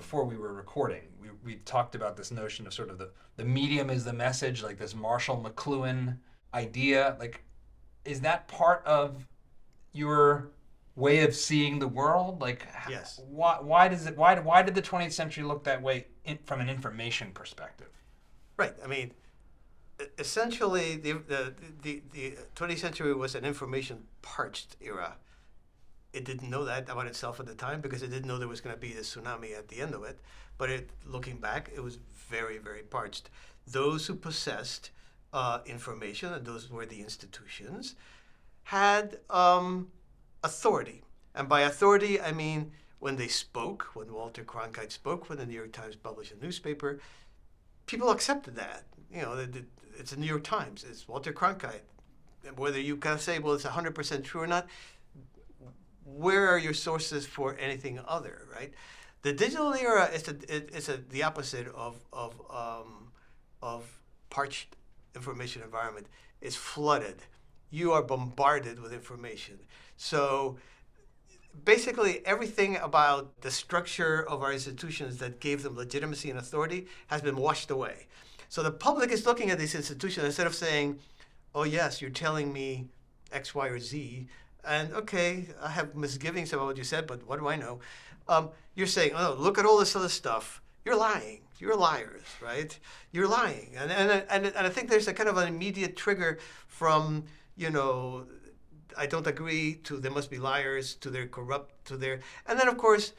before we were recording. We talked about this notion of sort of the medium is the message, like this Marshall McLuhan idea. Like, is that part of your way of seeing the world? Like, Yes. Why did the 20th century look that way from an information perspective? Right. I mean, essentially, the 20th century was an information parched era. It didn't know that about itself at the time because it didn't know there was going to be this tsunami at the end of it. But looking back, it was very, very parched. Those who possessed information, and those were the institutions, had authority. And by authority, I mean when they spoke, when Walter Cronkite spoke, when the New York Times published a newspaper, people accepted that. You know, it's the New York Times. It's Walter Cronkite. Whether you kind of say, well, it's 100% true or not, where are your sources for anything other, right? The digital era is the opposite of parched information environment. It's flooded. You are bombarded with information. So basically everything about the structure of our institutions that gave them legitimacy and authority has been washed away. So the public is looking at these institutions instead of saying, oh yes, you're telling me X, Y, or Z, and okay, I have misgivings about what you said, but what do I know? You're saying, oh, look at all this other stuff. You're lying. You're liars, right? You're lying. And I think there's a kind of an immediate trigger from, you know, I don't agree to there must be liars, to they're corrupt, to their... And then, of course,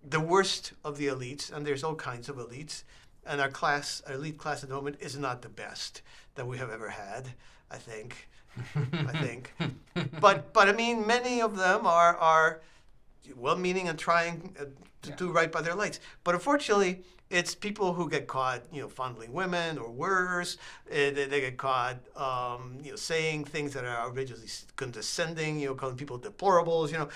the worst of the elites, and there's all kinds of elites, and our elite class at the moment is not the best that we have ever had, I think. But I mean, many of them are well-meaning and trying to do right by their lights. But unfortunately, it's people who get caught, you know, fondling women or worse. They get caught, you know, saying things that are outrageously condescending, you know, calling people deplorables, you know.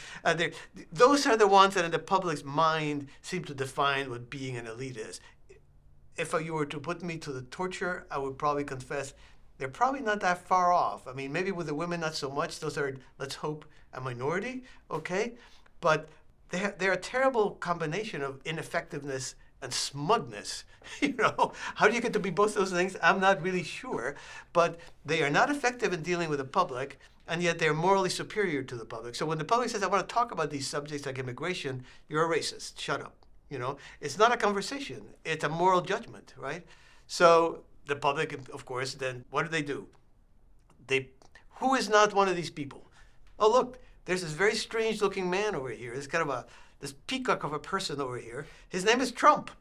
Those are the ones that in the public's mind seem to define what being an elite is. If you were to put me to the torture, I would probably confess they're probably not that far off. I mean, maybe with the women, not so much. Those are, let's hope, a minority, okay? But they're a terrible combination of ineffectiveness and smugness. You know, how do you get to be both those things? I'm not really sure. But they are not effective in dealing with the public, and yet they're morally superior to the public. So when the public says, I want to talk about these subjects like immigration, you're a racist. Shut up. You know, it's not a conversation. It's a moral judgment, right? So the public, of course, then what do? Who is not one of these people? Oh, look, there's this very strange looking man over here. There's kind of this peacock of a person over here. His name is Trump.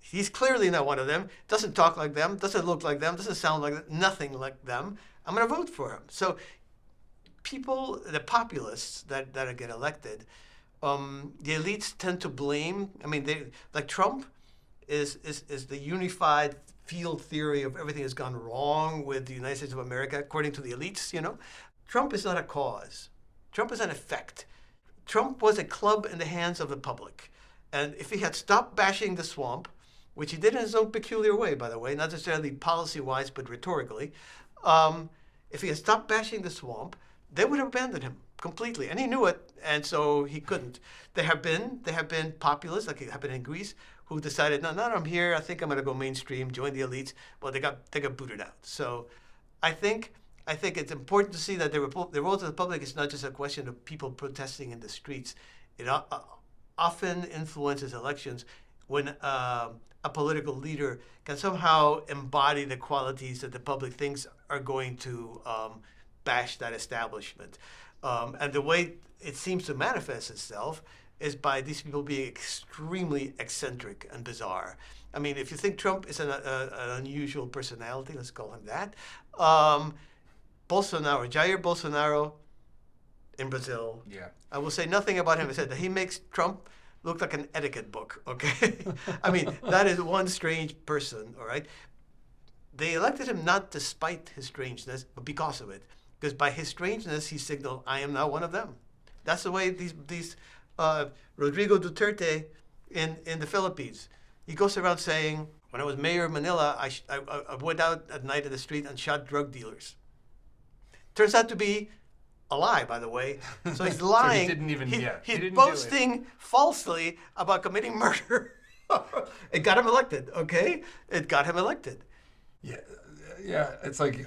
He's clearly not one of them. Doesn't talk like them, doesn't look like them, doesn't sound like them, nothing like them. I'm going to vote for him. So people, the populists that get elected, the elites tend to blame. I mean, like Trump is the unified field theory of everything has gone wrong with the United States of America, according to the elites, you know. Trump is not a cause. Trump is an effect. Trump was a club in the hands of the public. And if he had stopped bashing the swamp, which he did in his own peculiar way, by the way, not necessarily policy-wise, but rhetorically, if he had stopped bashing the swamp, they would have abandoned him completely. And he knew it, and so he couldn't. There have been populists, like it happened in Greece, who decided, no, I'm here, I think I'm going to go mainstream, join the elites. Well, they got booted out. So I think it's important to see that the role of the public is not just a question of people protesting in the streets. It often influences elections when a political leader can somehow embody the qualities that the public thinks are going to bash that establishment. And the way it seems to manifest itself is by these people being extremely eccentric and bizarre. I mean, if you think Trump is an unusual personality, let's call him that, Jair Bolsonaro in Brazil. Yeah. I will say nothing about him. I said that he makes Trump look like an etiquette book, okay? I mean, that is one strange person, all right? They elected him not despite his strangeness, but because of it. Because by his strangeness, he signaled, I am now one of them. That's the way these Rodrigo Duterte in the Philippines, he goes around saying, when I was mayor of Manila, I went out at night in the street and shot drug dealers. Turns out to be a lie, by the way. So he's lying. So he didn't he's boasting falsely about committing murder. It got him elected, okay? It got him elected. Yeah, yeah. It's like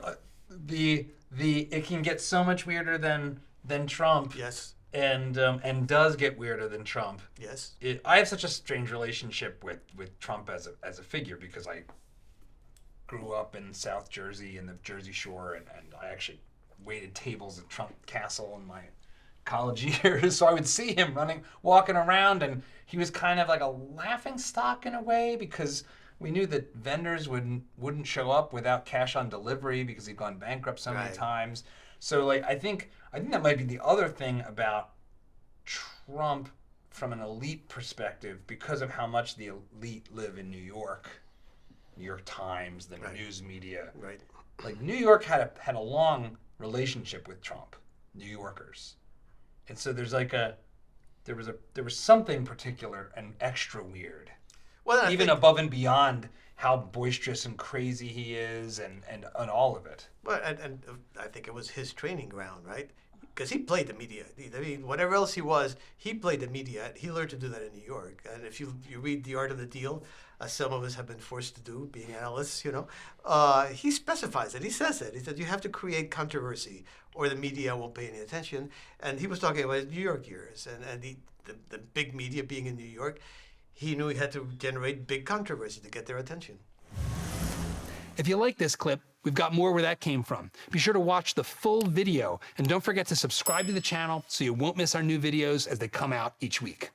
the it can get so much weirder than Trump. Yes, And does get weirder than Trump. yes. I have such a strange relationship with Trump as a figure because I grew up in South Jersey in the Jersey Shore, and I actually waited tables at Trump Castle in my college years. So I would see him walking around, and he was kind of like a laughing stock in a way because we knew that vendors wouldn't show up without cash on delivery because he'd gone bankrupt so many Right. times. So like I think that might be the other thing about Trump from an elite perspective because of how much the elite live in New York Times, the Right. news media. Right. Like New York had a long relationship with Trump, New Yorkers. And so there was something particular and extra weird. Well, Even above and beyond how boisterous and crazy he is and all of it. Well, and I think it was his training ground, right? Because he played the media. I mean, whatever else he was, he played the media. He learned to do that in New York. And if you read The Art of the Deal, as some of us have been forced to do, being analysts, he specifies it. He says it. He said you have to create controversy, or the media won't pay any attention. And he was talking about his New York years, and the big media being in New York. He knew he had to generate big controversy to get their attention. If you like this clip, we've got more where that came from. Be sure to watch the full video, and don't forget to subscribe to the channel so you won't miss our new videos as they come out each week.